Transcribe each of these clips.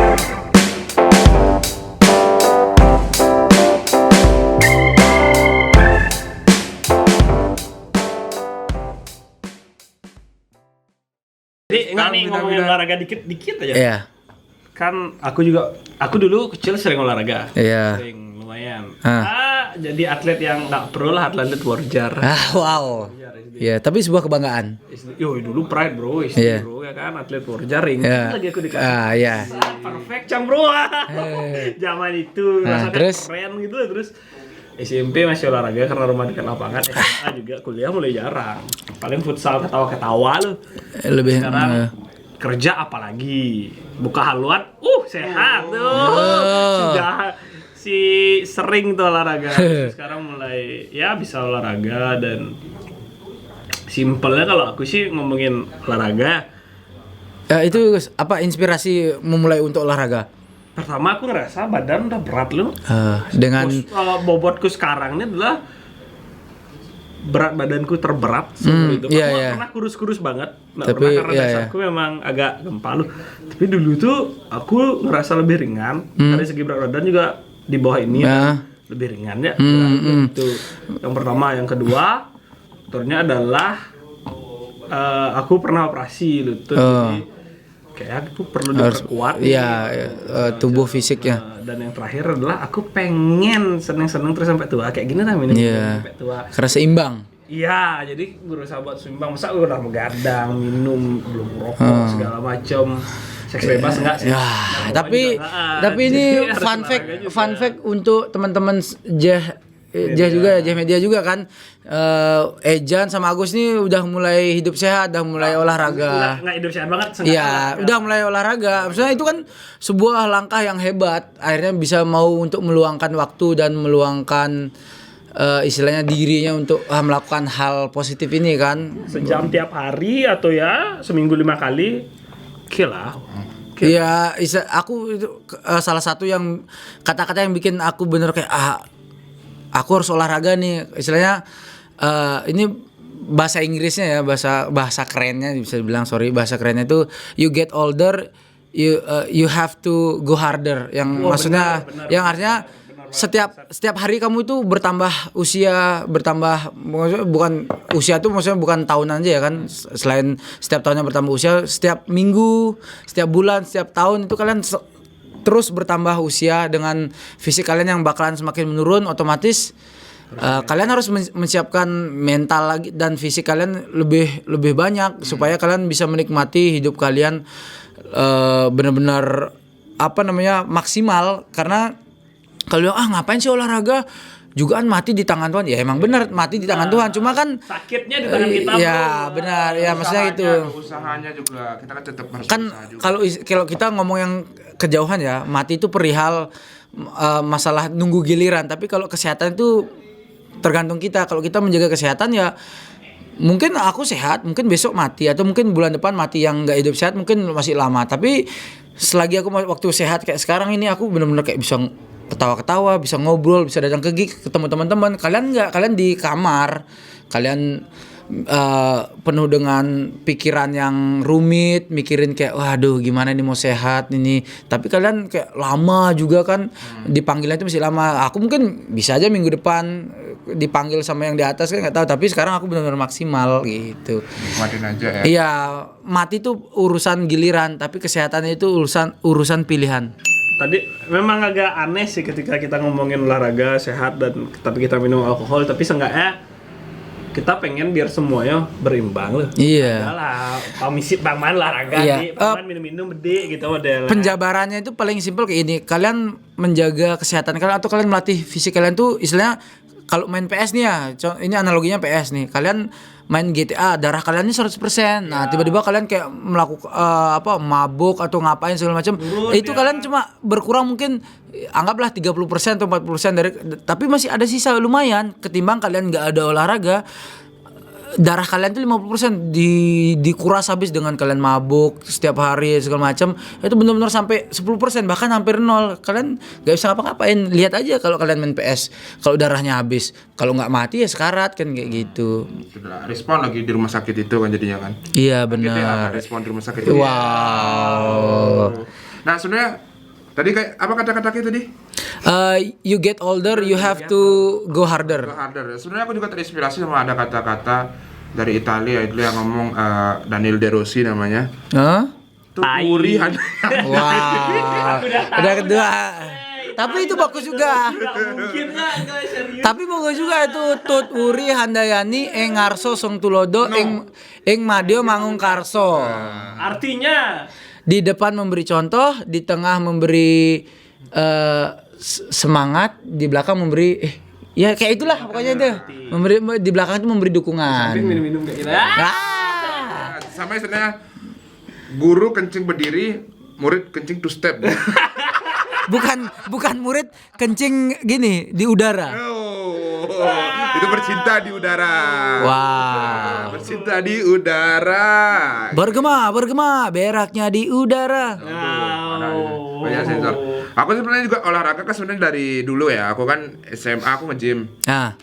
Jadi enggak nih ngomongin olahraga dikit aja. Iya. Kan aku dulu kecil sering olahraga. Iya. Sering lumayan. Jadi atlet yang enggak pro lah, atlet warjar. Wow. Iya, tapi sebuah kebanggaan. Yo, dulu pride bro, bro ya kan, atlet warjar lagi aku dikasih. Iya. Perfect cam bro. Zaman itu rasanya terus? keren gitu terus. SMP masih olahraga karena rumah dekat lapangan. SMA juga kuliah mulai jarang. Paling futsal ketawa-ketawa lu. Lebih sekarang kerja apalagi. Buka haluan, sehat tuh. Sudah sering tuh olahraga. Sekarang mulai ya bisa olahraga dan simpelnya kalau aku sih ngomongin olahraga. Itu apa inspirasi memulai untuk olahraga? Pertama aku ngerasa badan udah berat loh. Dengan bobotku sekarang ini adalah berat badanku terberat itu. Iya. Pernah kurus-kurus banget. Tapi karena dasarku memang agak gempa loh. Tapi dulu tuh aku ngerasa lebih ringan. Dari segi berat badan juga di bawah ini lebih ringan ya. Itu yang pertama. Yang kedua, faktornya adalah aku pernah operasi lutut. Jadi kayak aku perlu diperkuat tubuh fisiknya. Dan yang terakhir adalah aku pengen seneng-seneng terus sampai tua kayak gini lah minum sampai tua. Karena seimbang. Iya, jadi berusaha buat seimbang. Masa gue udah begadang, minum, belum rokok segala macam. Seks bebas enggak sih? Ya, tapi ini fun fact untuk teman-teman Jah Media juga kan. Ejan sama Agus nih udah mulai hidup sehat, udah mulai olahraga. Nggak hidup sehat banget. Iya, udah mulai olahraga. Maksudnya itu kan sebuah langkah yang hebat. Akhirnya bisa mau untuk meluangkan waktu dan meluangkan istilahnya dirinya untuk melakukan hal positif ini kan. Sejam tiap hari atau ya seminggu 5 kali. Kill lah. Iya, aku itu salah satu yang kata-kata yang bikin aku bener kayak aku harus olahraga nih. Istilahnya ini bahasa Inggrisnya ya, bahasa kerennya bisa dibilang, bahasa kerennya itu you get older, you have to go harder. Yang maksudnya benar, yang artinya setiap hari kamu itu bertambah usia, maksudnya bukan usia itu maksudnya bukan tahunan aja ya kan. Selain setiap tahunnya bertambah usia, setiap minggu, setiap bulan, setiap tahun itu kalian terus bertambah usia dengan fisik kalian yang bakalan semakin menurun, otomatis kalian harus menyiapkan mental lagi dan fisik kalian lebih banyak supaya kalian bisa menikmati hidup kalian benar-benar maksimal. Karena kalau ngapain sih olahraga, juga kan mati di tangan Tuhan. Ya emang benar mati di tangan Tuhan, cuma kan sakitnya di tangan kita. Ya benar ya, maksudnya itu. Usahanya juga kita kan tetap harus kan kalau kita ngomong yang kejauhan ya, mati itu perihal masalah nunggu giliran. Tapi kalau kesehatan itu tergantung kita. Kalau kita menjaga kesehatan ya mungkin aku sehat, mungkin besok mati, atau mungkin bulan depan mati. Yang nggak hidup sehat mungkin masih lama. Tapi selagi aku waktu sehat kayak sekarang ini, aku benar-benar kayak bisa ketawa-ketawa, bisa ngobrol, bisa datang ke gig, ketemu teman-teman. Kalian nggak, kalian di kamar, kalian penuh dengan pikiran yang rumit, mikirin kayak waduh gimana nih mau sehat ini. Tapi kalian kayak lama juga kan, dipanggilnya itu masih lama. Aku mungkin bisa aja minggu depan dipanggil sama yang di atas kan nggak tahu. Tapi sekarang aku benar-benar maksimal gitu. Nikmatin aja ya. Iya, mati itu urusan giliran, tapi kesehatannya itu urusan pilihan. Tadi memang agak aneh sih ketika kita ngomongin olahraga sehat dan tapi kita minum alkohol, tapi seenggaknya kita pengen biar semuanya berimbang loh. Iya. Adalah pamisi paman olahraga nih, paman minum-minum bede gitu model. Penjabarannya itu paling simpel kayak ini. Kalian menjaga kesehatan kalian atau kalian melatih fisik kalian tuh istilahnya kalau main PS nih ya. Ini analoginya PS nih. Kalian main GTA, darah kalian ini 100%. Nah, tiba-tiba kalian kayak melakukan mabuk atau ngapain segala macam. Itu kalian cuma berkurang mungkin anggaplah 30% atau 40% dari, tapi masih ada sisa lumayan ketimbang kalian enggak ada olahraga. Darah kalian tuh 50% dikuras habis dengan kalian mabuk setiap hari segala macam. Itu benar-benar sampai 10%, bahkan hampir nol. Kalian enggak bisa ngapa-ngapain. Lihat aja kalau kalian main PS, kalau darahnya habis, kalau enggak mati ya sekarat kan kayak gitu. Sudah respon lagi di rumah sakit itu kan jadinya kan. Iya benar. Respon di rumah sakit itu. Wow. Nah, sebenarnya Tadi kayak apa kata-kata itu tadi? You get older, you have to go harder. Harder. Sebenarnya aku juga terinspirasi sama ada kata-kata dari Italia itu yang ngomong Daniel De Rossi namanya. Hah? Tuh uri ada. Wah, udah kedua. Tapi itu bagus juga. Mungkin nggak serius. Tapi bagus juga itu Tut Uri Handayani eng Ngarso Song Tulodo eng Madio Mangung Karso. Artinya Di depan memberi contoh, di tengah memberi semangat, di belakang memberi ya kayak itulah pokoknya itu. Memberi di belakang itu memberi dukungan. minum-minum kayak gitu. Ah. Sama istilahnya guru kencing berdiri, murid kencing two step. Bukan murid kencing gini di udara. Itu bercinta di udara. Wah. Bercinta di udara. Bergema, beraknya di udara. Banyak sensor. Aku sebenarnya juga olahraga kan sebenarnya dari dulu ya. Aku kan SMA aku nge-gym. Nah,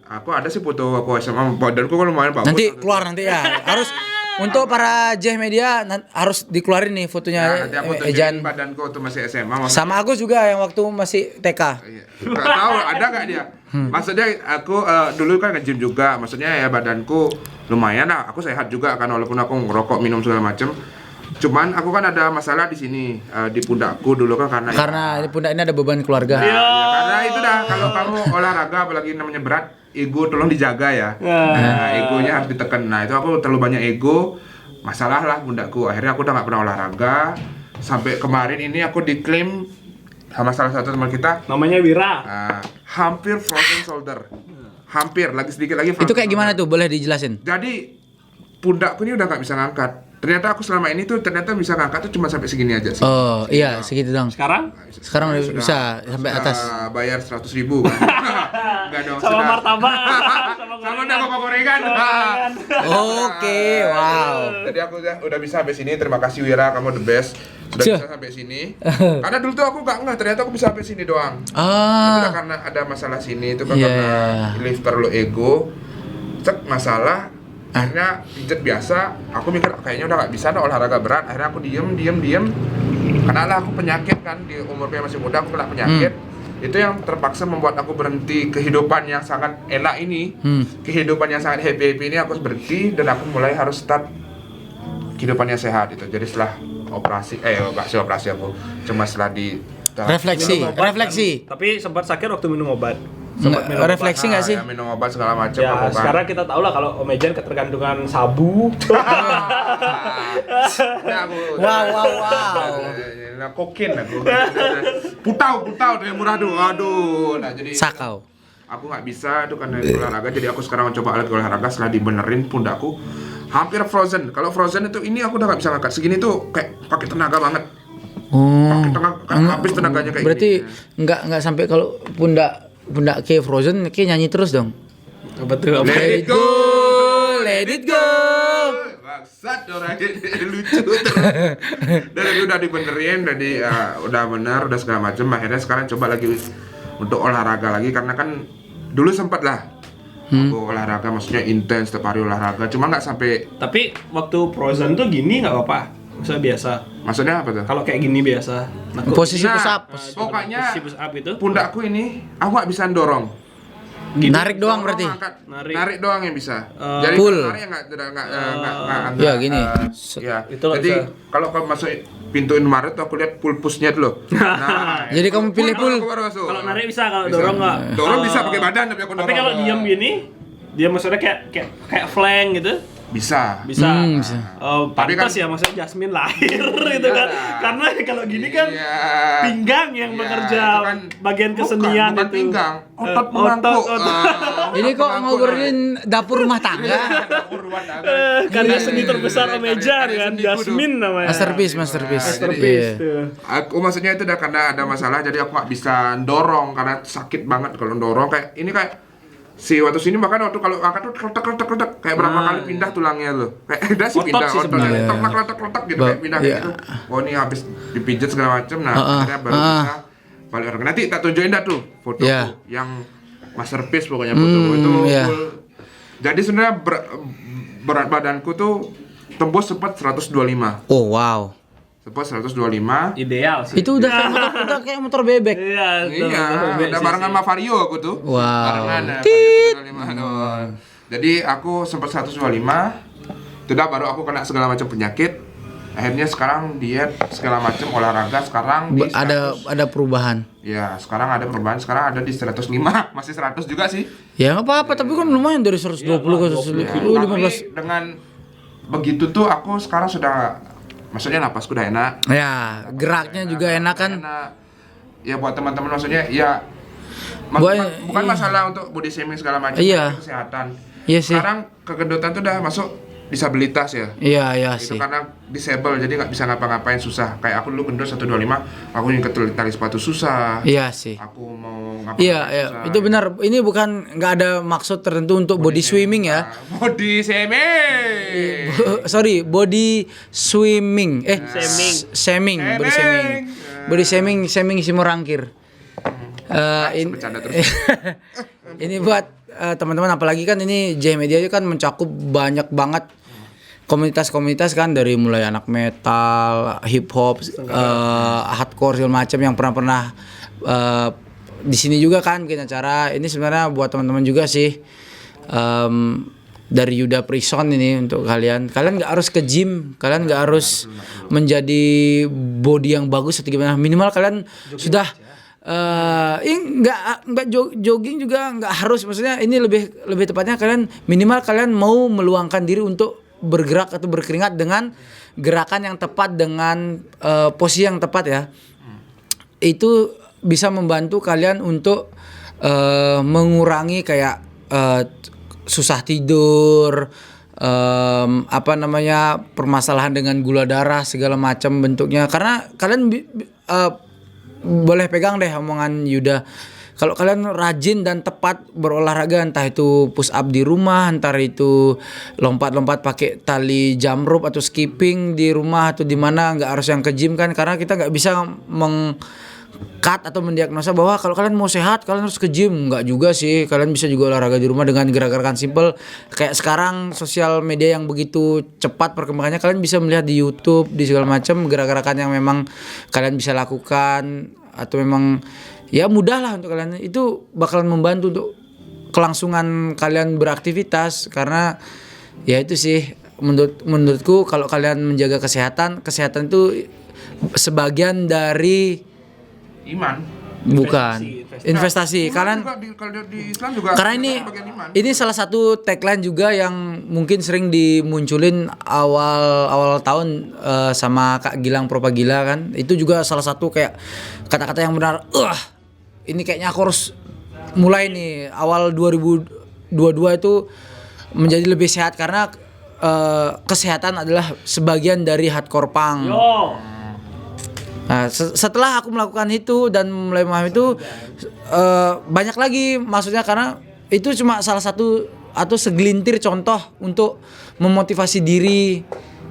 Aku ada sih foto aku SMA, badanku kan lumayan bagus. nanti keluar nanti ya. Harus untuk para J Media harus dikeluarin nih fotonya Nanti aku tunjukin Ejan. badanku waktu masih SMA. Maksudnya, Sama aku juga yang waktu masih TK. Gak tahu ada gak dia. Maksudnya aku dulu kan nge-gym juga. Maksudnya ya badanku lumayan lah. Aku sehat juga kan walaupun aku ngerokok, minum segala macem. Cuman aku kan ada masalah di sini di pundakku dulu kan Karena di pundak ini ada beban keluarga. Ya, karena itu dah kalau kamu olahraga apalagi namanya berat, ego tolong dijaga ya. Nah, egonya harus ditekan. Nah, itu aku terlalu banyak ego, masalah lah pundakku. Akhirnya aku udah gak pernah olahraga. Sampai kemarin ini aku diklaim sama salah satu teman kita, Namanya Wira. hampir frozen shoulder. Hampir, lagi sedikit lagi Itu kayak gimana tuh? Boleh dijelasin? Jadi pundakku ini udah gak bisa ngangkat. Ternyata aku selama ini tuh ternyata bisa ngangkat tuh cuma sampai segini aja sih. Oh, iya, segitu dong. Sekarang Sekarang udah bisa sampai atas. Bayar 100.000 kan. Enggak dong. sama sudah. martabak. Sama udah gorengan. Oke, wow. Jadi aku udah bisa sampai sini. Terima kasih Wira, kamu the best. Sudah Cih. bisa sampai sini. Karena dulu tuh aku enggak, ternyata aku bisa sampai sini doang. Itu udah karena ada masalah sini itu kan Iya. karena lift terlalu ego. Cek masalah akhirnya pijet biasa, aku mikir kayaknya udah gak bisa dah olahraga berat. Akhirnya aku diem karena lah aku penyakit kan di umurku yang masih muda, aku kena penyakit. Itu yang terpaksa membuat aku berhenti kehidupan yang sangat enak ini. Kehidupan yang sangat happy ini aku harus berhenti dan aku mulai harus start kehidupan yang sehat itu. Jadi setelah operasi enggak sih operasi aku, cuma setelah di Refleksi. Tapi sempat sakit waktu minum obat. Refleksi nggak sih? ya, minum obat segala macam Ya, aku kan. sekarang kita tahu lah kalau Om Ejan ketergantungan sabu. Nah, aku Wow. Nah, kokin aku. Putau tuh yang murah tuh. Aduh. Nah, jadi Sakau. aku nggak bisa tuh karena olahraga. Jadi aku sekarang mencoba alat olahraga setelah dibenerin pundakku. Hampir frozen. Kalau frozen itu ini aku udah nggak bisa ngangkat. Segini tuh kayak pakai tenaga banget. Pakai tenaga habis tenaganya kayak Berarti gini. nggak sampai kalau pundak kayak Frozen kayak nyanyi terus dong. Betul. Let it go. Let it go. Bangsat orang lucu terus. Dan itu udah dibenerin, udah bener, udah segala macam. Akhirnya sekarang coba lagi untuk olahraga lagi karena kan dulu sempat lah aku olahraga, maksudnya intens setiap hari olahraga. Cuma nggak sampai. Tapi waktu Frozen tuh gini nggak apa-apa. Maksudnya biasa. Maksudnya apa tuh? Kalau kayak gini biasa. Nah, Posisi push up. Pokoknya posisi push up itu. pundakku ini aku nggak bisa dorong. Gini. Narik doang berarti. Narik. doang yang bisa. Oh. Jadi Pull. narik yang nggak Ya, gini. Ya. Itu nggak Jadi bisa. kalau kamu masuk pintu Indomaret tuh aku lihat pull pushnya tuh loh. Nah, Jadi kamu pilih pull. aku baru masuk. Kalau narik bisa, kalau dorong nggak. Dorong bisa pakai badan tapi aku dorong. Tapi kalau diam gini, dia maksudnya kayak flank gitu. bisa. Bisa. Bisa. Tapi Pantas kan- ya maksudnya Jasmine lahir gitu kan. Iyalah. Karena kalau gini kan Iya. pinggang yang Iya, bekerja itu kan bagian kesenian bukan itu. pinggang, otot pemangku. Ini kok ngobrolin dapur rumah tangga. Karya seni terbesar Om Ejan karya kan, seniku tuh. Jasmine namanya. Masterpiece. Masterpiece Iya. tuh. Aku maksudnya itu udah karena ada masalah jadi aku nggak bisa dorong karena sakit banget kalau dorong kayak ini kayak si waktu sini bahkan waktu kalau angkat tuh kletek kayak berapa kali pindah tulangnya tuh kayak udah sih Otot pindah sih ototnya sebenarnya. kletek gitu kayak pindah kayak Iya. gitu. Oh ini habis dipijat segala macem nah akhirnya baru bisa balik orang. Nanti tak tunjukin dah tuh fotoku Iya. yang masterpiece pokoknya fotoku itu iya. full. Jadi sebenarnya berat badanku tuh tembus sempat 125. Oh wow. Sport 125. Ideal sih. Itu udah kayak motor bebek. Iya, Iya, udah barengan sama Vario aku tuh. Wow. Barengan ya, Vario 125 doang. Jadi aku sempat 125. Itu dah baru aku kena segala macam penyakit. Akhirnya sekarang diet segala macam olahraga sekarang di 100. Ada perubahan. Ya, sekarang ada perubahan. Sekarang ada di 105. Masih 100 juga sih. Ya nggak apa-apa, tapi kan lumayan dari 120 ke 15. Tapi dengan begitu tuh aku sekarang sudah, maksudnya napasku udah enak. Ya, geraknya juga enak kan. Enak. Ya buat teman-teman maksudnya ya bukan masalah untuk body shaming segala macam, Iya. tapi kesehatan. Iya sih. Sekarang kegendutan tuh udah masuk disabilitas ya. Iya Itu sih. karena disable jadi nggak bisa ngapa-ngapain, susah. Kayak aku dulu gendut 125, aku ngikat tali sepatu susah. Iya sih. Aku mau ngapa Iya, itu benar. Ini bukan nggak ada maksud tertentu untuk body swimming ya. Body shaming. Sorry, body swimming. Shaming, body shaming. Body shaming si Morangkir. Bercanda terus. Ini buat teman-teman, apalagi kan ini J Media kan mencakup banyak banget komunitas-komunitas kan, dari mulai anak metal, hip hop, hardcore segala macam yang pernah di sini juga kan bikin acara. Ini sebenarnya buat teman-teman juga sih. Dari Yuda Prison ini untuk kalian nggak harus ke gym, kalian nggak harus menjadi body yang bagus atau gimana, minimal kalian sudah nggak jogging juga nggak harus, maksudnya ini lebih tepatnya kalian minimal kalian mau meluangkan diri untuk bergerak atau berkeringat dengan gerakan yang tepat, dengan posisi yang tepat ya. Itu bisa membantu kalian untuk mengurangi kayak susah tidur, permasalahan dengan gula darah segala macam bentuknya. Karena kalian boleh pegang deh omongan Yuda. Kalau kalian rajin dan tepat berolahraga, entah itu push up di rumah, entah itu lompat-lompat pakai tali jump rope atau skipping di rumah atau di mana, nggak harus yang ke gym kan, karena kita nggak bisa cut atau mendiagnosa bahwa kalau kalian mau sehat kalian harus ke gym. Nggak juga sih, kalian bisa juga olahraga di rumah dengan gerakan simple. Kayak sekarang sosial media yang begitu cepat perkembangannya, kalian bisa melihat di YouTube, di segala macam gerakan yang memang kalian bisa lakukan atau memang ya mudah lah untuk kalian. Itu bakalan membantu untuk kelangsungan kalian beraktivitas, karena ya itu sih menurutku kalau kalian menjaga kesehatan itu sebagian dari Iman. Bukan investasi. Kalian Kalau di Islam juga karena bagian iman. ini salah satu tagline juga yang mungkin sering dimunculin awal tahun sama Kak Gilang Propagila kan. Itu juga salah satu kayak kata-kata yang benar. Ini kayaknya aku harus mulai nih awal 2022 itu menjadi lebih sehat, karena kesehatan adalah sebagian dari hardcore punk. Nah, setelah aku melakukan itu dan mulai memahami itu, banyak lagi maksudnya, karena itu cuma salah satu atau segelintir contoh untuk memotivasi diri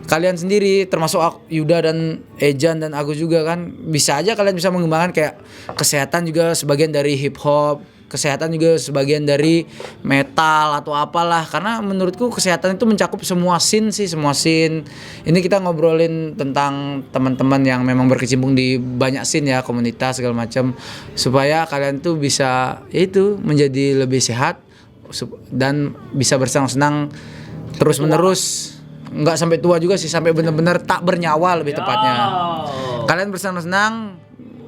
kalian sendiri, termasuk Yuda dan Ejan dan Agus juga kan. Bisa aja kalian bisa mengembangkan kayak kesehatan juga sebagian dari hip hop, kesehatan juga sebagian dari metal atau apalah, karena menurutku kesehatan itu mencakup semua scene. Ini kita ngobrolin tentang teman-teman yang memang berkecimpung di banyak scene ya, komunitas segala macam, supaya kalian tuh bisa itu menjadi lebih sehat dan bisa bersenang-senang terus menerus, nggak sampai tua juga sih, sampai benar-benar tak bernyawa lebih tepatnya. Kalian bersenang-senang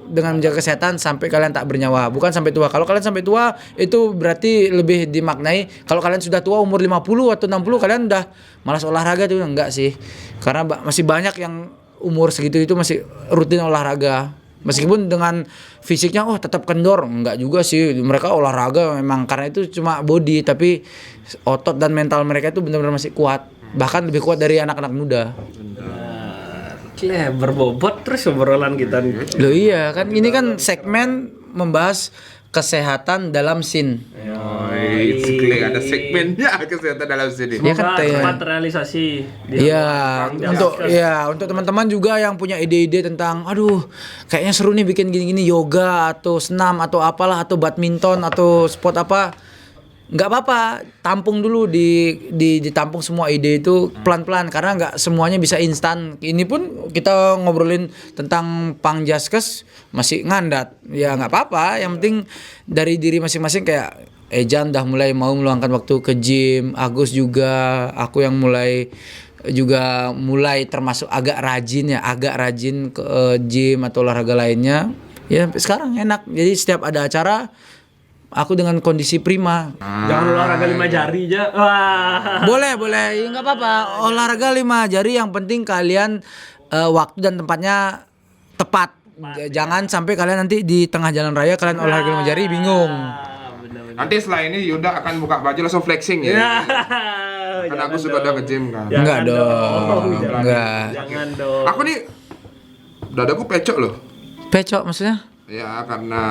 dengan menjaga kesehatan sampai kalian tak bernyawa, bukan sampai tua. Kalau kalian sampai tua itu berarti lebih dimaknai kalau kalian sudah tua umur 50 atau 60 kalian udah malas olahraga tuh. Enggak sih, karena masih banyak yang umur segitu itu masih rutin olahraga, meskipun dengan fisiknya tetap kendor. Enggak juga sih, mereka olahraga memang karena itu cuma body, tapi otot dan mental mereka itu benar-benar masih kuat, bahkan lebih kuat dari anak-anak muda. Berbobot terus obrolan kita nih. Loh iya kan, ini kan segmen membahas kesehatan dalam scene. Ada segmennya kesehatan dalam sini. Ya kan, cepat realisasi. Untuk teman-teman juga yang punya ide-ide tentang aduh kayaknya seru nih bikin gini-gini, yoga atau senam atau apalah, atau badminton atau sport apa, nggak apa-apa, tampung dulu ditampung semua ide itu pelan-pelan karena nggak semuanya bisa instan. Ini pun kita ngobrolin tentang Pangjaskes masih ngandat, ya nggak apa-apa. Yang penting dari diri masing-masing kayak Ejan udah mulai mau meluangkan waktu ke gym, Agus juga, aku yang mulai termasuk agak rajin ke gym atau olahraga lainnya. Ya sekarang enak. Jadi setiap ada acara aku dengan kondisi prima. Jangan olahraga 5 jari aja. Wah. Boleh, nggak apa-apa. Olahraga 5 jari yang penting kalian waktu dan tempatnya tepat. Jangan sampai kalian nanti di tengah jalan raya kalian olahraga 5 jari bingung. Nanti setelah ini Yuda akan buka baju langsung flexing ya. Kan aku suka udah ke gym kan. Enggak dong. Enggak. Jangan dong. Aku nih dadaku pecok loh. Pecok maksudnya? Ya karena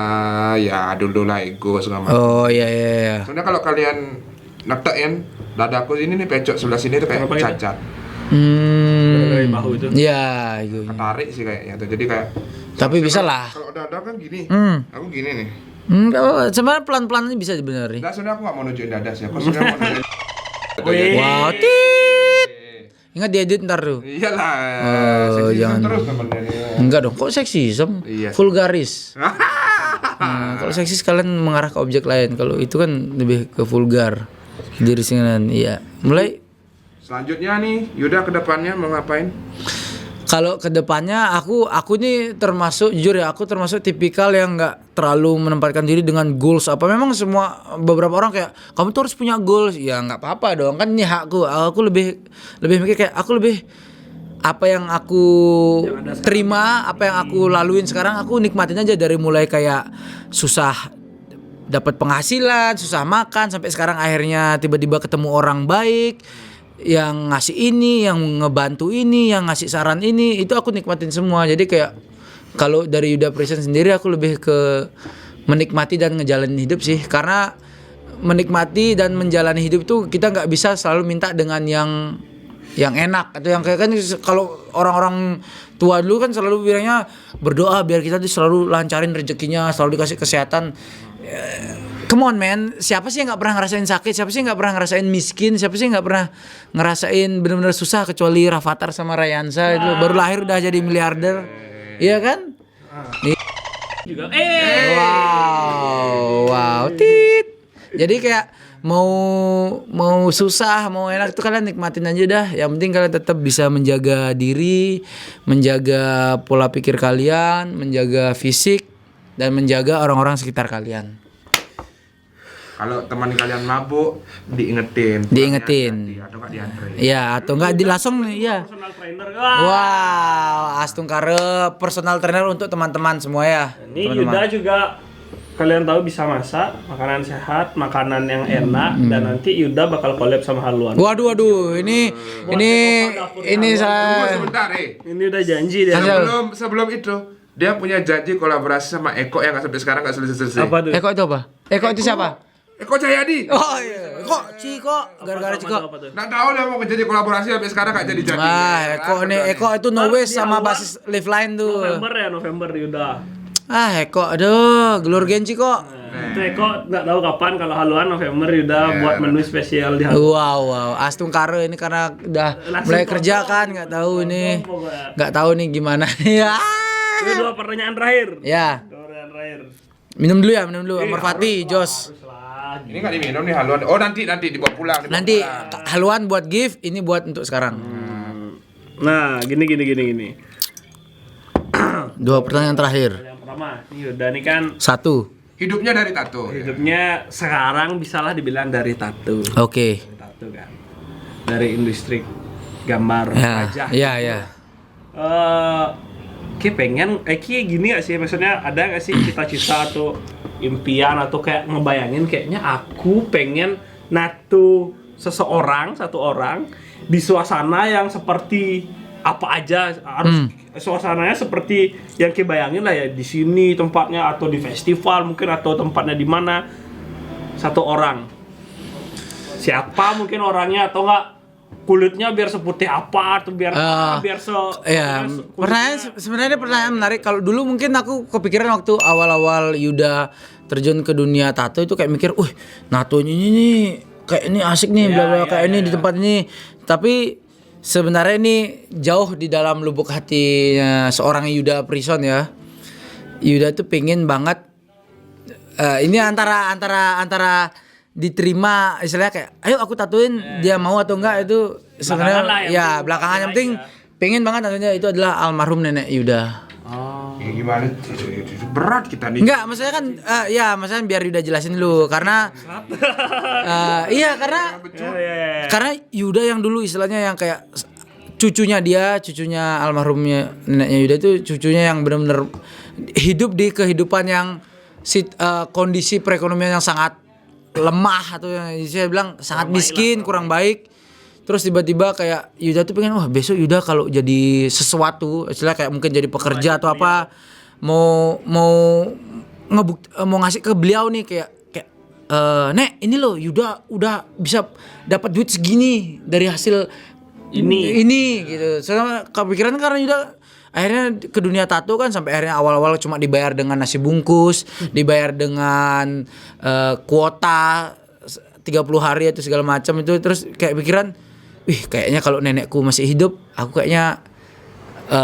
ya dulu lah ego segala macam. Oh iya. Soalnya kalau kalian netein dadaku ini nih pecok sebelah sini tuh kayak cacat. Dari bahu itu. Ya, itu. Ketarik sih kayaknya tuh. Jadi kayak tapi bisa lah. Kalau dada kan gini. Aku gini nih. Enggak apa-apa. Sebenarnya pelan-pelan ini bisa dibenerin. Nah, sebenarnya aku gak mau nunjukin dada sih. Aku sebenarnya mau nunjukin. Wow, tit. Ingat diedit ntar tuh. Iyalah. Oh, jangan. Terus temennya nih. Enggak dong, kok seksisem? Iya. Vulgaris. Nah, kalau seksis kalian mengarah ke objek lain. Kalau itu kan lebih ke vulgar. Diri sendiri. Iya. Mulai. Selanjutnya nih, Yuda ke depannya mau ngapain? Kalau kedepannya aku nih termasuk jujur ya, aku termasuk tipikal yang nggak terlalu menempatkan diri dengan goals apa. Memang semua beberapa orang kayak kamu tuh harus punya goals. Ya nggak apa-apa dong, kan ini hakku. Aku lebih mikir kayak aku lebih apa yang aku terima, apa yang aku laluin sekarang aku nikmatin aja dari mulai kayak susah dapat penghasilan, susah makan sampai sekarang akhirnya tiba-tiba ketemu orang baik yang ngasih ini, yang ngebantu ini, yang ngasih saran ini, itu aku nikmatin semua. Jadi kayak kalau dari Yuda Present sendiri aku lebih ke menikmati dan ngejalanin hidup sih. Karena menikmati dan menjalani hidup tuh kita nggak bisa selalu minta dengan yang enak atau yang kayak kan kalau orang-orang tua dulu kan selalu bilangnya berdoa biar kita tuh selalu lancarin rezekinya, selalu dikasih kesehatan. Come on man, siapa sih yang nggak pernah ngerasain sakit? Siapa sih yang nggak pernah ngerasain miskin? Siapa sih yang nggak pernah ngerasain benar-benar susah kecuali Rafathar sama Rayansa itu baru lahir udah jadi miliarder, iya kan? Juga. Wow, tit. Jadi kayak mau susah, mau enak itu kalian nikmatin aja dah. Yang penting kalian tetap bisa menjaga diri, menjaga pola pikir kalian, menjaga fisik dan menjaga orang-orang sekitar kalian. Kalau teman kalian mabuk, diingetin. Atau nggak dianterin. Iya, atau enggak langsung iya. Personal trainer. Wow, Astungkare personal trainer untuk teman-teman semua ya. Ini teman-teman. Yuda juga kalian tahu bisa masak, makanan sehat, makanan yang enak dan nanti Yuda bakal collab sama Haluan. Waduh, ini saya Sebentar, Ini udah janji dia. Sebelum itu, dia punya janji kolaborasi sama Eko yang sampai sekarang nggak selesai. Apa tuh? Eko itu apa? Eko itu siapa? Eko Cahyadi. Oh iya, Ciko, gara-gara Ciko. Nggak tahu dia mau jadi kolaborasi sampai sekarang nggak jadi. Eko itu no waste sama basis live line tuh. November Yuda. Eko, aduh, gelur genci kok. Itu Eko nggak tahu kapan kalau Haluan November Yuda buat menu spesial di Haluan. Wow, Astungkare ini karena udah mulai kerja kan, nggak tahu nih, nggak tahu nih gimana. Ya. Itu 2 pertanyaan terakhir. Ya. 2 pertanyaan terakhir. Minum dulu ya, Merpati, Jos. Ini nggak diminum nih Haluan. Oh nanti dibawa pulang. Nanti Haluan buat gift, ini buat untuk sekarang. Nah, gini. 2 pertanyaan terakhir. Yang pertama, nih Yuda nih kan 1. Hidupnya dari tato. hidupnya sekarang bisalah dibilang dari tato. Oke. Tato kan. Dari industri gambar wajah. Ya. Kayak pengen, kayak gini gak sih? Maksudnya ada gak sih cita-cita atau impian atau kayak ngebayangin kayaknya aku pengen nato satu orang di suasana yang seperti apa aja harus suasananya seperti yang kebayangin lah ya di sini tempatnya atau di festival mungkin atau tempatnya di mana 1 orang siapa mungkin orangnya atau enggak kulitnya biar seputih apa atau biar biar Ya, sebenarnya pertanyaan menarik. Kalau dulu mungkin aku kepikiran waktu awal-awal Yuda terjun ke dunia tato itu kayak mikir, NATO ini kayak ini asik nih, bla bla kayak ini di tempat ini. Tapi sebenarnya ini jauh di dalam lubuk hatinya seorang Yuda Prison ya. Yuda tuh pengen banget ini antara diterima istilahnya kayak ayo aku tatuin dia mau atau enggak itu sebenarnya ya belakangan yang penting pengen banget tatunya itu adalah almarhum nenek Yuda. Ya gimana? Itu berat kita nih. Enggak, maksudnya kan maksudnya biar Yuda jelasin dulu karena iya karena Yuda yang dulu istilahnya yang kayak cucunya almarhumnya neneknya Yuda itu cucunya yang benar-benar hidup di kehidupan yang kondisi perekonomian yang sangat lemah atau yang saya bilang sangat miskin, kurang baik. Terus tiba-tiba kayak Yuda tuh pengen besok Yuda kalau jadi sesuatu, istilah kayak mungkin jadi pekerja atau apa mau ngasih ke beliau nih kayak Nek, ini loh Yuda udah bisa dapat duit segini dari hasil ini gitu. Soalnya kepikiran karena Yuda akhirnya ke dunia tato kan sampai akhirnya awal-awal cuma dibayar dengan nasi bungkus, dibayar dengan kuota 30 hari atau segala macam itu. Terus kayak pikiran, kayaknya kalau nenekku masih hidup, aku kayaknya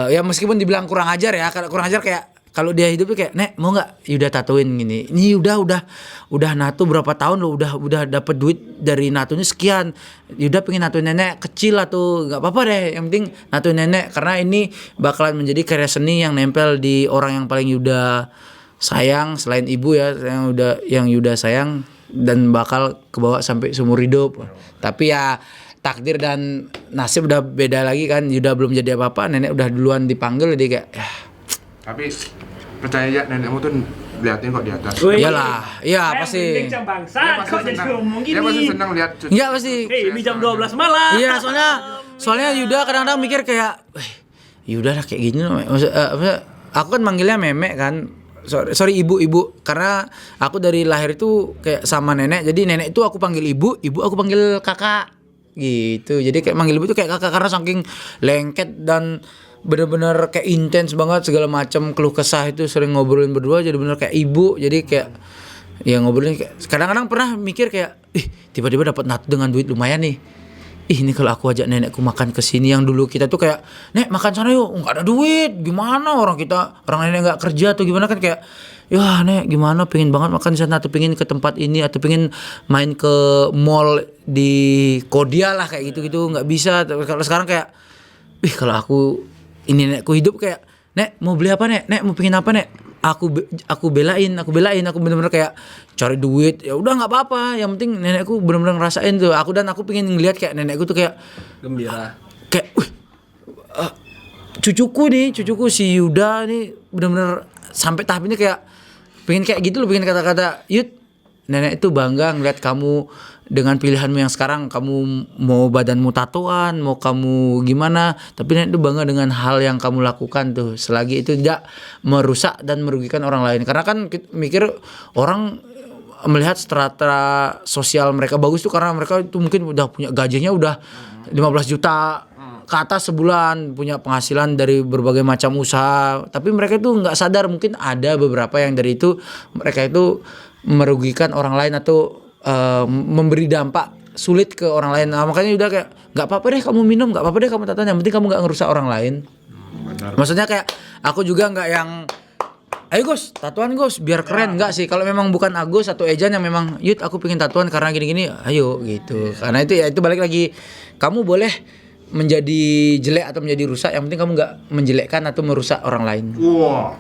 ya meskipun dibilang kurang ajar ya, kurang ajar kayak kalau dia hidup tuh kayak, Nek mau nggak Yuda tatoin gini. Ini udah nato berapa tahun lo udah dapat duit dari natonya sekian. Yuda pengen natoin nenek kecil atau nggak apa-apa deh. Yang penting natoin nenek karena ini bakalan menjadi karya seni yang nempel di orang yang paling Yuda sayang selain ibu ya, yang Yuda sayang dan bakal kebawa sampai seumur hidup. Tapi ya takdir dan nasib udah beda lagi kan. Yuda belum jadi apa-apa, nenek udah duluan dipanggil dia kayak Tapi percaya aja nenekmu tuh liatin kok di atas. Iyalah, iya pasti. Bangsa, kok jadi ngomong gini. Dia pasti senang lihat cucu. Iya pasti. Ini jam 12 malam. Iya, soalnya Yuda kadang-kadang mikir kayak, Yuda lah kayak gini loh. Maksudnya, aku kan manggilnya Memek kan. Sorry ibu karena aku dari lahir itu kayak sama nenek. Jadi nenek itu aku panggil ibu aku panggil kakak. Gitu. Jadi kayak manggil ibu itu kayak kakak karena saking lengket dan bener-bener kayak intens banget segala macam keluh kesah itu sering ngobrolin berdua jadi bener kayak ibu. Jadi kayak ya ngobrolin kayak kadang-kadang pernah mikir kayak tiba-tiba dapat nato dengan duit lumayan nih. Ini kalau aku ajak nenekku makan ke sini yang dulu kita tuh kayak Nek makan sana yuk, enggak ada duit. Gimana orang nenek enggak kerja atau gimana kan kayak ya Nek gimana pengen banget makan di sana atau pengen ke tempat ini atau pengen main ke mall di Kodia lah kayak gitu-gitu nggak bisa. Kalau sekarang kayak kalau aku ini nenekku hidup kayak Nek mau beli apa Nek mau pengen apa Nek aku belain aku bener-bener kayak cari duit ya udah nggak apa-apa yang penting nenekku bener-bener ngerasain tuh aku pengen ngeliat kayak nenekku tuh kayak gembira kayak cucuku si Yuda nih bener-bener sampai tahap ini kayak pengen kayak gitu loh, pengen kata-kata Yud nenek itu bangga ngeliat kamu dengan pilihanmu yang sekarang, kamu mau badanmu tatoan, mau kamu gimana, tapi nenek itu bangga dengan hal yang kamu lakukan tuh, selagi itu tidak merusak dan merugikan orang lain. Karena kan mikir orang melihat strata sosial mereka bagus tuh karena mereka itu mungkin udah punya gajinya udah 15 juta ke atas sebulan, punya penghasilan dari berbagai macam usaha, tapi mereka itu nggak sadar mungkin ada beberapa yang dari itu mereka itu merugikan orang lain atau memberi dampak sulit ke orang lain. Nah, makanya udah kayak nggak apa-apa deh kamu minum, nggak apa-apa deh kamu tatoan, yang penting kamu nggak ngerusak orang lain. Benar. Maksudnya kayak aku juga nggak yang ayo Gus tatoan Gus biar keren, nggak sih. Kalau memang bukan Agus atau Ejan yang memang Yud aku pengen tatoan karena gini-gini ayo gitu. Karena itu ya itu balik lagi, kamu boleh menjadi jelek atau menjadi rusak, yang penting kamu nggak menjelekkan atau merusak orang lain. Wah,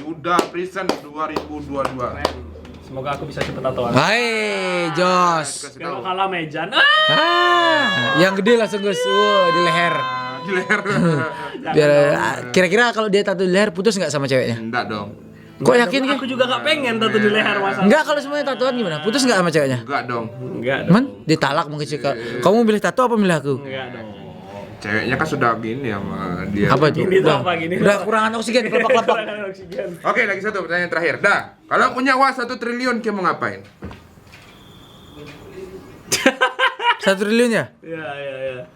Yuda Prison 2022. Semoga aku bisa cepet tatoan. Hai Jos. Kalau kalah Mejan. Yang gede langsung Gus. Di leher. Di leher. Biar kira-kira kalau dia tato di leher putus nggak sama ceweknya? Enggak dong. Kok yakin kan? Aku juga gak pengen tato di leher masa. Enggak, kalau semuanya tatoan gimana? Putus nggak sama ceweknya? Enggak dong. Enggak dong. Man, ditalak mungkin sih. Kamu milih tato apa milih aku? Enggak dong. Ceweknya kan sudah gini sama dia. Apa itu? Gini tuh apa gini? Udah kurangan oksigen, kelepak-kelepak. Oksigen. Oke, lagi satu pertanyaan terakhir. Dah, kalau punya uang 1 triliun, kamu mau ngapain? 1 triliun ya? Iya.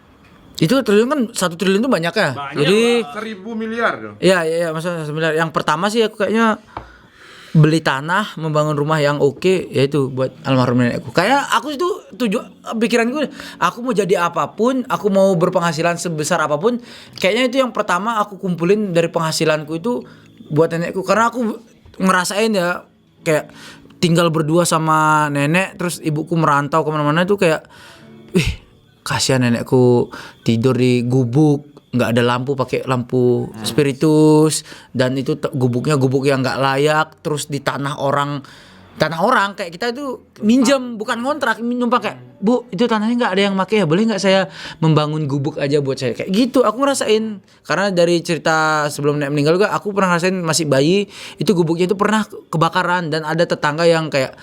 Itu triliun kan 1 triliun itu banyak ya. Banyak, Jadi 1.000 miliar dong. iya maksudnya sebenarnya yang pertama sih aku kayaknya beli tanah, membangun rumah yang oke, yaitu buat almarhum nenekku. Kayak aku itu pikiranku, aku mau jadi apapun, aku mau berpenghasilan sebesar apapun, kayaknya itu yang pertama aku kumpulin dari penghasilanku itu buat nenekku. Karena aku ngerasain ya kayak tinggal berdua sama nenek, terus ibuku merantau kemana-mana itu kayak, kasihan nenekku tidur di gubuk, nggak ada lampu, pakai lampu spiritus, dan itu gubuknya gubuk yang nggak layak, terus di tanah orang kayak kita itu minjem, bukan ngontrak, numpang kayak, Bu itu tanahnya nggak ada yang pakai ya, boleh nggak saya membangun gubuk aja buat saya, kayak gitu aku ngerasain. Karena dari cerita sebelum nenek meninggal juga aku pernah ngerasain masih bayi itu gubuknya itu pernah kebakaran, dan ada tetangga yang kayak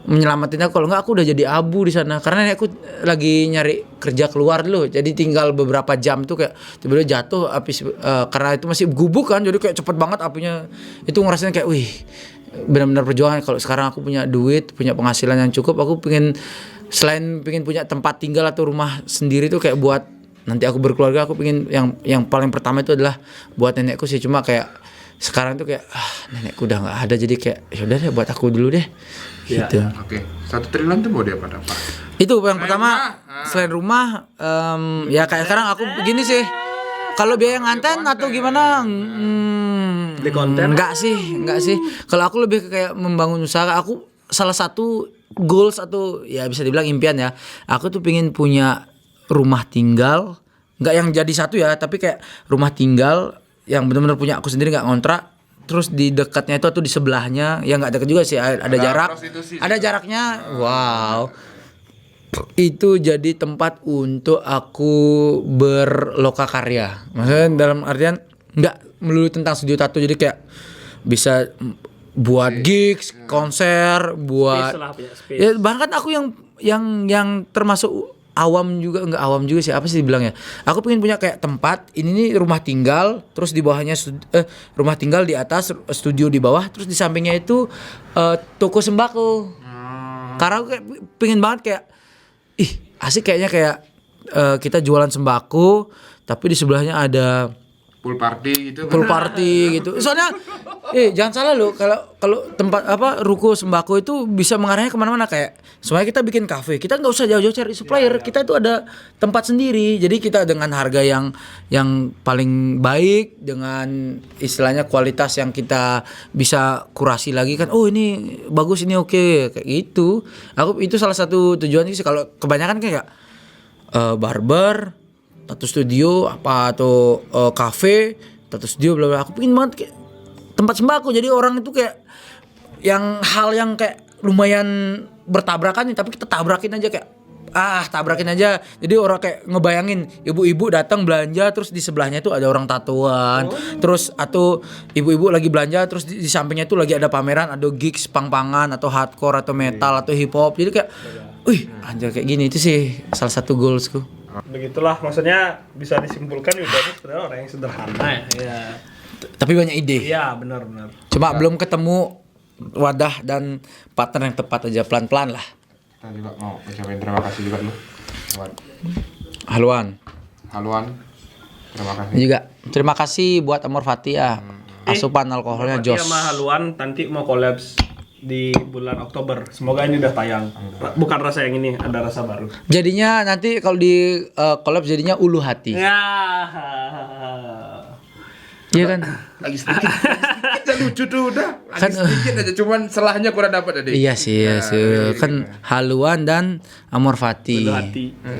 menyelamatin aku, kalau enggak aku udah jadi abu di sana. Karena nenekku lagi nyari kerja keluar dulu, jadi tinggal beberapa jam tuh kayak tiba-tiba jatuh api, karena itu masih gubuk kan, jadi kayak cepet banget apinya. Itu ngerasain kayak benar-benar perjuangan. Kalau sekarang aku punya duit, punya penghasilan yang cukup, aku selain pengen punya tempat tinggal atau rumah sendiri tuh kayak buat nanti aku berkeluarga, aku pengen yang paling pertama itu adalah buat nenekku sih. Cuma kayak sekarang tuh kayak nenekku udah nggak ada, jadi kayak yaudah deh buat aku dulu deh. Gitu. Oke. 1 triliun tuh mau dia pada apa? Itu yang pertama. Selain rumah, ya kayak sekarang aku begini sih. Kalau biaya nganten atau gimana? Di konten? Enggak sih. Kalau aku lebih ke kayak membangun usaha. Aku salah satu goals atau ya bisa dibilang impian ya. Aku tuh pengen punya rumah tinggal, nggak yang jadi satu ya, tapi kayak rumah tinggal yang benar-benar punya aku sendiri, nggak ngontrak. Terus di dekatnya itu atau di sebelahnya, ya nggak dekat juga sih, ada jarak, ada jaraknya. Wow, itu jadi tempat untuk aku berlokakarya. Maksudnya dalam artian nggak melulu tentang studio tato, jadi kayak bisa buat gigs, konser, buat ya, bahkan aku yang termasuk awam juga, enggak awam juga sih, apa sih dibilangnya, aku pengen punya kayak tempat ini nih rumah tinggal, terus di bawahnya rumah tinggal, di atas studio di bawah, terus di sampingnya itu toko sembako. Karena aku kayak pengen banget kayak asik kayaknya kayak kita jualan sembako tapi di sebelahnya ada Pool party gitu. Soalnya jangan salah loh, kalau tempat ruko sembako itu bisa mengarahnya kemana-mana. Kayak semuanya kita bikin kafe, kita nggak usah jauh-jauh cari supplier, kita itu ada tempat sendiri. Jadi kita dengan harga yang paling baik, dengan istilahnya kualitas yang kita bisa kurasi lagi kan. Oh ini bagus, ini oke, kayak gitu. Aku itu salah satu tujuannya sih. Kalau kebanyakan kayak barber, tattoo studio atau cafe, tattoo studio bla bla. Aku pengen banget kayak tempat sembako. Jadi orang itu kayak hal yang kayak lumayan bertabrakan nih, tapi kita tabrakin aja kayak tabrakin aja. Jadi orang kayak ngebayangin ibu-ibu datang belanja, terus di sebelahnya itu ada orang tatoan. Terus atau ibu-ibu lagi belanja, terus di sampingnya itu lagi ada pameran, ada gigs pang-pangan atau hardcore atau metal atau hip hop. Jadi kayak anjir kayak gini. Itu sih salah satu goalsku. Begitulah, maksudnya bisa disimpulkan Yuda itu sebenarnya orang yang sederhana ya. Tapi banyak ide. Iya, benar. Cuma belum ketemu wadah dan partner yang tepat aja, pelan-pelan lah. Kita juga mau ucapin terima kasih juga lu buat Haluan. Terima kasih. Juga terima kasih buat Amor Fati ya. Asupan alkoholnya jos. Sama Haluan nanti mau collabs di bulan Oktober. Semoga ini udah tayang. Bukan rasa yang ini, ada rasa baru. Jadinya nanti kalau di collab jadinya ulu hati. Ya. Iya kan? Lagi sedikit aja lucu tuh udah. Lagi sedikit aja, cuman selahnya kurang dapat tadi. Iya sih. Kan Haluan dan Amor Fati.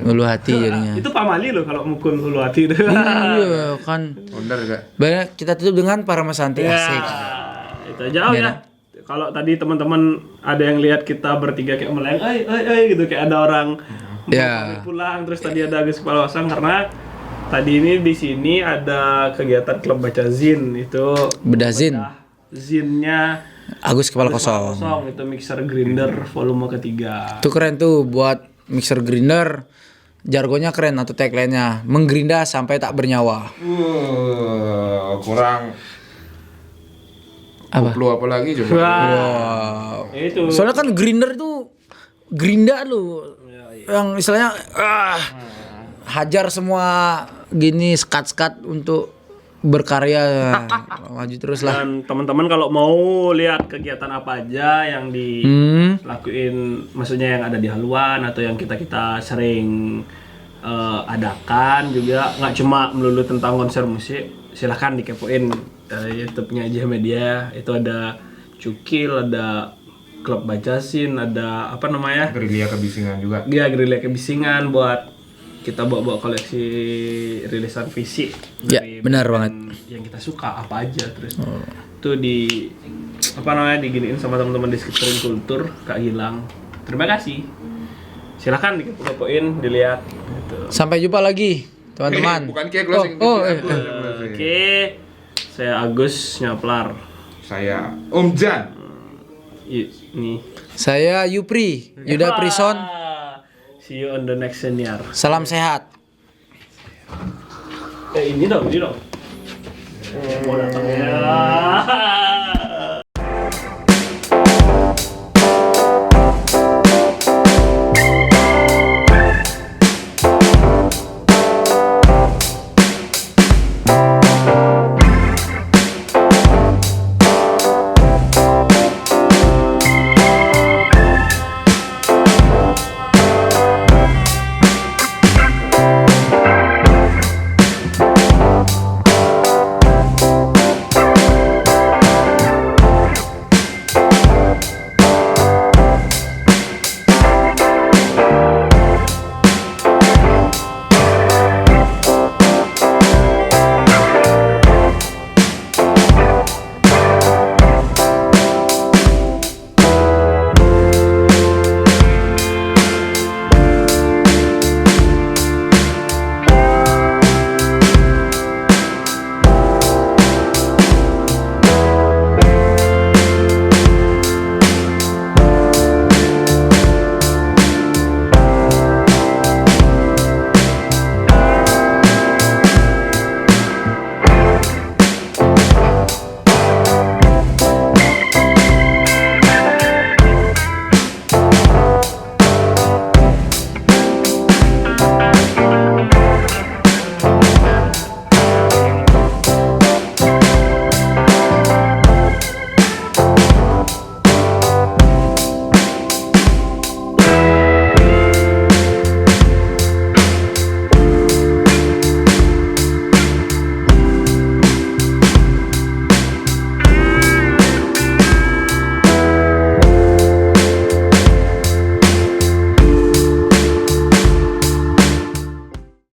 Ulu hati jadinya. Itu pamali loh kalau mukul ulu hati itu. Iya kan. Bener gak? Baik, kita tutup dengan para mesanti asik. Itu aja ya. Kalau tadi teman-teman ada yang lihat kita bertiga kayak melayang, gitu kayak ada orang mau pulang, terus tadi ada Agus Kepala Kosong karena tadi ini di sini ada kegiatan klub baca zin itu. Bedah zin. Zinnya Agus Kepala Kosong. Itu mixer grinder volume ketiga. Itu keren tuh buat mixer grinder. Jargonnya keren atau tagline-nya, menggerinda sampai tak bernyawa. Kurang apa? Apa lagi coba? Wow. Itu. Soalnya kan grinder itu gerinda lu. Yang istilahnya hajar semua gini skat-skat untuk berkarya. Maju terus lah. Dan teman-teman kalau mau lihat kegiatan apa aja yang dilakuin, maksudnya yang ada di haluan atau yang kita sering adakan juga, nggak cuma melulu tentang konser musik, silahkan dikepoin YouTube-nya Aja Media. Itu ada Cukil, ada Klub Bacasin, ada apa namanya? Gerilya Kebisingan juga. Dia Gerilya Kebisingan buat kita bawa koleksi rilisan fisik Ya, dari benar band yang kita suka apa aja, terus itu di apa namanya diginiin sama teman-teman di Skatering Kultur Kak Gilang. Terima kasih. Silakan dikepo-kepoin, dilihat gitu. Sampai jumpa lagi, teman-teman. Bukan kayak closing. Oke. Saya Agus Nyaplar. Saya Om Jan. Ini. Saya Yupri, Yuda Prison. See you on the next senior. Salam sehat. Ini dong. Mau datang ya.